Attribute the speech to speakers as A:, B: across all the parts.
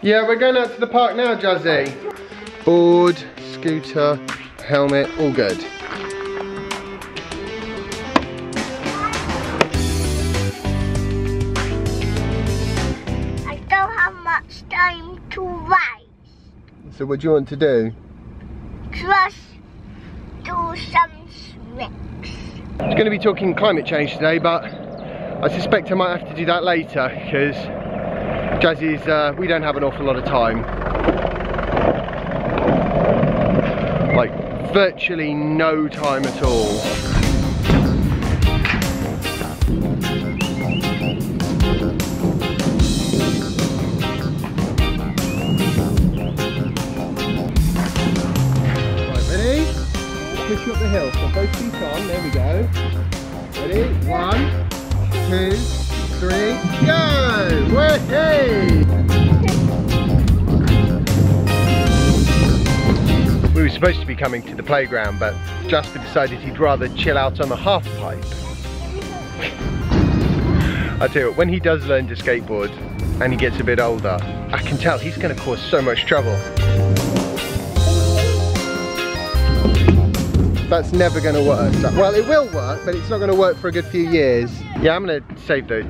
A: Yeah, we're going out to the park now, Jazzy. Board, scooter, helmet, all good.
B: I don't have much time to write.
A: So what do you want to do?
B: Just do some tricks.
A: I'm going to be talking climate change today, but I suspect I might have to do that later because Jazzy's, we don't have an awful lot of time. Like, virtually no time at all. Push you up the hill, so both feet on, there we go. Ready? 1, 2, 3, go! Way! We were supposed to be coming to the playground, but Jasper decided he'd rather chill out on the half pipe. I tell you what, when he does learn to skateboard and he gets a bit older, I can tell he's going to cause so much trouble. That's never going to work. Well, it will work, but it's not going to work for a good few years. Yeah, I'm going to save the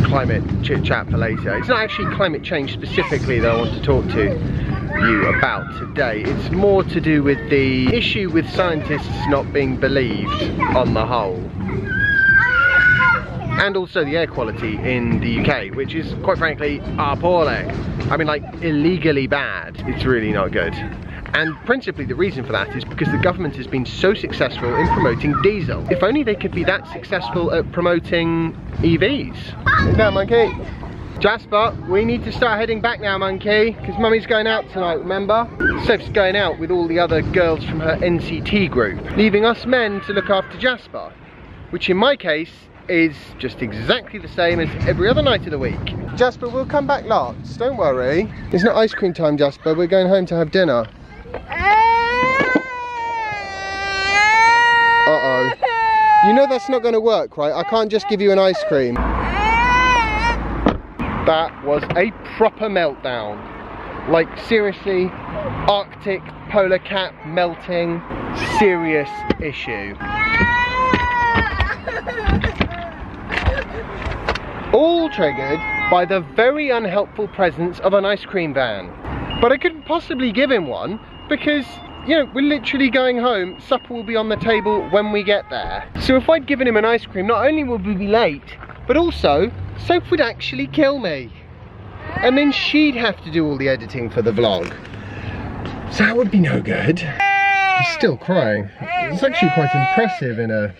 A: climate chit chat for later. It's not actually climate change specifically that I want to talk to you about today. It's more to do with the issue with scientists not being believed on the whole. And also the air quality in the UK, which is quite frankly appalling. I mean, like, illegally bad. It's really not good. And principally the reason for that is because the government has been so successful in promoting diesel. If only they could be that successful at promoting EVs. Sit down, monkey. Jasper, we need to start heading back now, monkey, because mummy's going out tonight, remember? Soph's going out with all the other girls from her NCT group, leaving us men to look after Jasper, which in my case is just exactly the same as every other night of the week. Jasper, we'll come back lots, don't worry. It's not ice cream time, Jasper, we're going home to have dinner. Uh-oh. You know that's not going to work, right? I can't just give you an ice cream. That was a proper meltdown. Like, seriously, Arctic polar cap melting, serious issue. All triggered by the very unhelpful presence of an ice cream van. But I couldn't possibly give him one because, you know, we're literally going home, supper will be on the table when we get there. So if I'd given him an ice cream, not only would we be late, but also, Soph would actually kill me. And then she'd have to do all the editing for the vlog. So that would be no good. He's still crying. It's actually quite impressive in a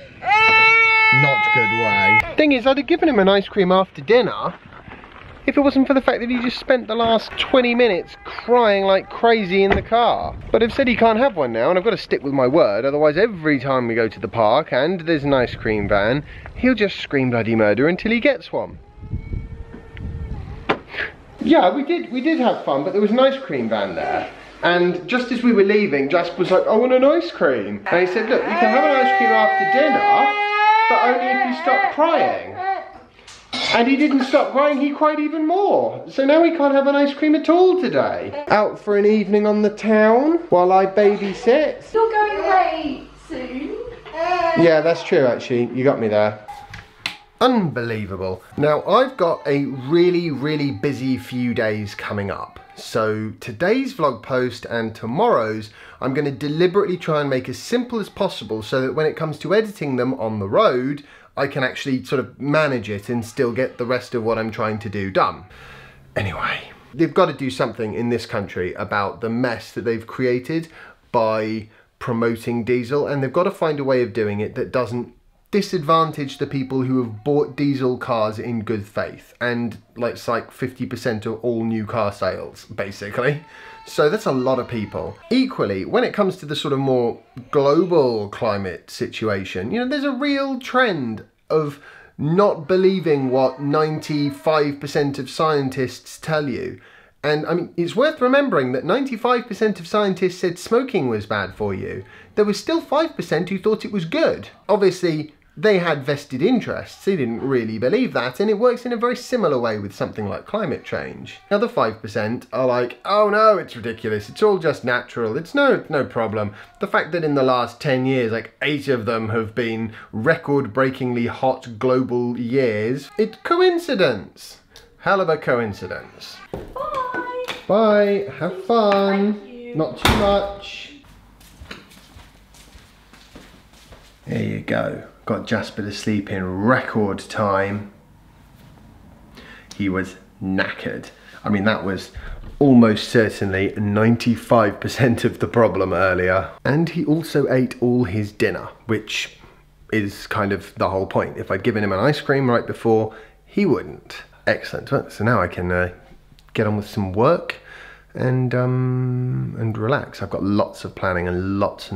A: not good way. Thing is, I'd have given him an ice cream after dinner if it wasn't for the fact that he just spent the last 20 minutes crying like crazy in the car. But I've said he can't have one now, and I've got to stick with my word, otherwise every time we go to the park and there's an ice cream van, he'll just scream bloody murder until he gets one. Yeah, we did have fun, but there was an ice cream van there. And just as we were leaving, Jasper was like, I want an ice cream. And he said, look, you can have an ice cream after dinner, but only if you stop crying. And he didn't stop crying, he cried even more. So now we can't have an ice cream at all today. Out for an evening on the town while I babysit.
C: You're going away soon.
A: Yeah, that's true actually, you got me there. Unbelievable. Now I've got a really busy few days coming up. So today's vlog post and tomorrow's, I'm going to deliberately try and make as simple as possible so that when it comes to editing them on the road, I can actually sort of manage it and still get the rest of what I'm trying to do done. Anyway, they've got to do something in this country about the mess that they've created by promoting diesel, and they've got to find a way of doing it that doesn't disadvantage the people who have bought diesel cars in good faith, and like it's like 50% of all new car sales basically. So that's a lot of people. Equally, when it comes to the sort of more global climate situation, you know, there's a real trend of not believing what 95% of scientists tell you. And I mean, it's worth remembering that 95% of scientists said smoking was bad for you. There was still 5% who thought it was good. Obviously, they had vested interests. They didn't really believe that, and it works in a very similar way with something like climate change. The other 5% are like, oh no, it's ridiculous, it's all just natural, it's no problem. The fact that in the last 10 years, like 8 of them have been record-breakingly hot global years, it's coincidence. Hell of a coincidence.
C: Bye.
A: Bye, have fun.
C: Thank you.
A: Not too much. There you go. Got Jasper to sleep in record time. He was knackered. I mean, that was almost certainly 95% of the problem earlier. And he also ate all his dinner, which is kind of the whole point. If I'd given him an ice cream right before, he wouldn't. Excellent. Well, so now I can get on with some work and relax. I've got lots of planning and lots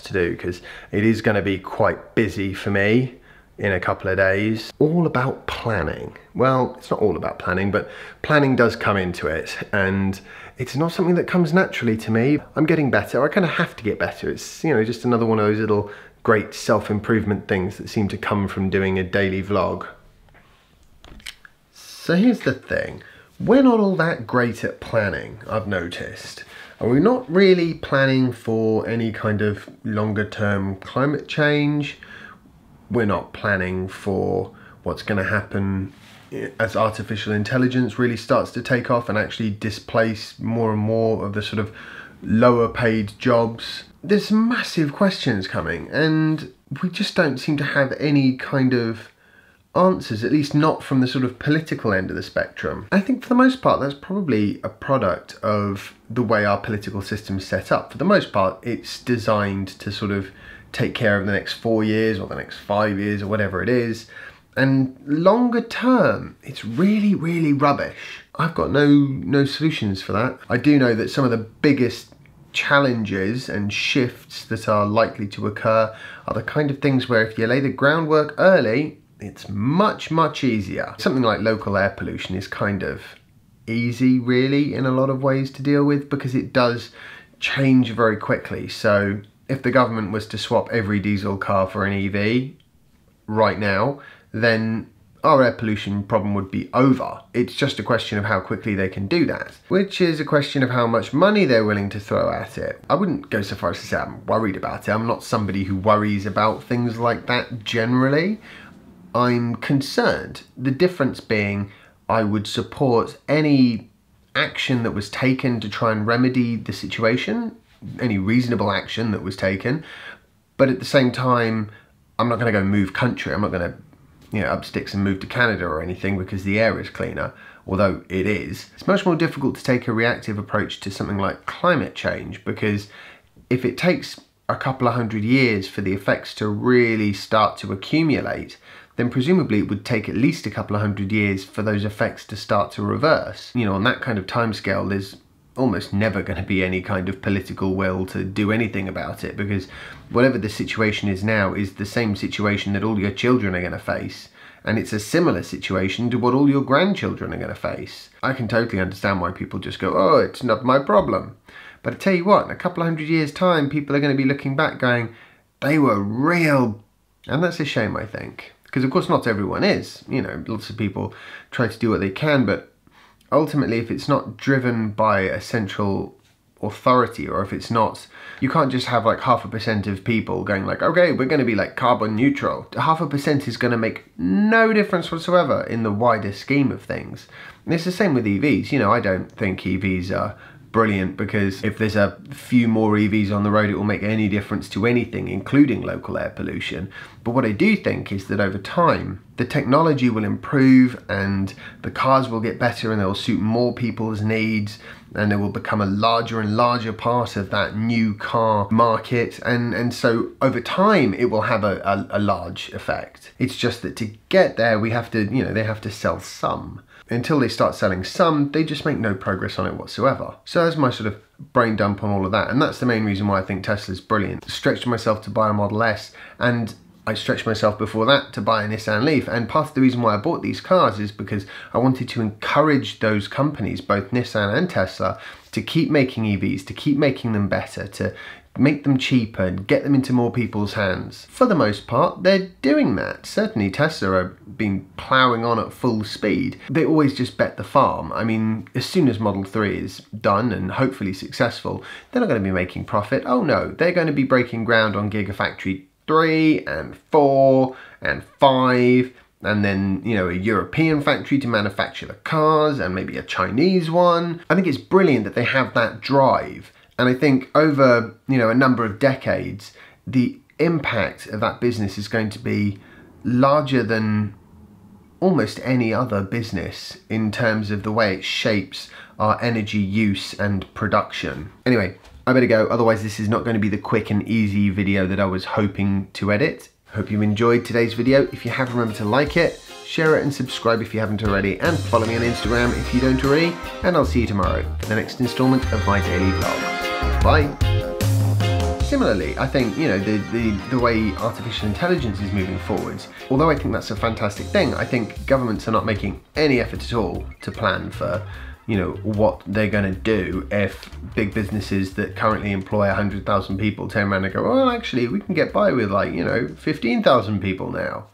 A: to do because it is going to be quite busy for me in a couple of days. All about planning. Well, it's not all about planning, but planning does come into it, and it's not something that comes naturally to me. I'm getting better. I kind of have to get better. It's, you know, just another one of those little great self-improvement things that seem to come from doing a daily vlog. So here's the thing. We're not all that great at planning, I've noticed. And we're not really planning for any kind of longer term climate change. We're not planning for what's going to happen as artificial intelligence really starts to take off and actually displace more and more of the sort of lower paid jobs. There's massive questions coming, and we just don't seem to have any kind of answers, at least not from the sort of political end of the spectrum. I think for the most part that's probably a product of the way our political system's set up. For the most part it's designed to sort of take care of the next 4 years or the next 5 years or whatever it is, and longer term it's really rubbish. I've got no solutions for that. I do know that some of the biggest challenges and shifts that are likely to occur are the kind of things where if you lay the groundwork early, it's much easier. Something like local air pollution is kind of easy really in a lot of ways to deal with because it does change very quickly. So if the government was to swap every diesel car for an EV right now, then our air pollution problem would be over. It's just a question of how quickly they can do that, which is a question of how much money they're willing to throw at it. I wouldn't go so far as to say I'm worried about it. I'm not somebody who worries about things like that generally. I'm concerned. The difference being I would support any action that was taken to try and remedy the situation, any reasonable action that was taken, but at the same time I'm not going to go move country. I'm not going to, you know, up sticks and move to Canada or anything because the air is cleaner, although it is. It's much more difficult to take a reactive approach to something like climate change, because if it takes a couple of 100 years for the effects to really start to accumulate, then presumably it would take at least a couple of 100 years for those effects to start to reverse. You know, on that kind of timescale, there's almost never going to be any kind of political will to do anything about it, because whatever the situation is now is the same situation that all your children are going to face, and it's a similar situation to what all your grandchildren are going to face. I can totally understand why people just go, oh, it's not my problem. But I tell you what, in a couple of 100 years' time, people are going to be looking back going, they were real. And that's a shame, I think. Because of course not everyone is, you know, lots of people try to do what they can, but ultimately if it's not driven by a central authority, or if it's not, you can't just have like 0.5% of people going like, okay, we're going to be like carbon neutral. 0.5% is going to make no difference whatsoever in the wider scheme of things. And it's the same with EVs. You know, I don't think EVs are brilliant, because if there's a few more EVs on the road, it will make any difference to anything, including local air pollution. But what I do think is that over time, the technology will improve and the cars will get better and they'll suit more people's needs, and they will become a larger and larger part of that new car market. And so over time, it will have a large effect. It's just that to get there, we have to, you know, they have to sell some. Until they start selling some, they just make no progress on it whatsoever. So that's my sort of brain dump on all of that. And that's the main reason why I think Tesla's brilliant. Stretched myself to buy a Model S, and I stretched myself before that to buy a Nissan Leaf, and part of the reason why I bought these cars is because I wanted to encourage those companies, both Nissan and Tesla, to keep making EVs, to keep making them better, to make them cheaper and get them into more people's hands. For the most part, they're doing that. Certainly Tesla have been ploughing on at full speed. They always just bet the farm. I mean, as soon as Model 3 is done and hopefully successful, they're not going to be making profit. Oh no, they're going to be breaking ground on Gigafactory 3 and 4 and 5, and then, you know, a European factory to manufacture the cars, and maybe a Chinese one. I think it's brilliant that they have that drive, and I think over, you know, a number of decades, the impact of that business is going to be larger than almost any other business in terms of the way it shapes our energy use and production. Anyway, I better go, otherwise this is not going to be the quick and easy video that I was hoping to edit. Hope you enjoyed today's video. If you have, remember to like it, share it and subscribe if you haven't already, and follow me on Instagram if you don't already, and I'll see you tomorrow for the next installment of my daily vlog. Bye. Similarly, I think, you know, the way artificial intelligence is moving forwards, although I think that's a fantastic thing, I think governments are not making any effort at all to plan for, you know, what they're going to do if big businesses that currently employ 100,000 people turn around and go, well, actually, we can get by with, like, you know, 15,000 people now.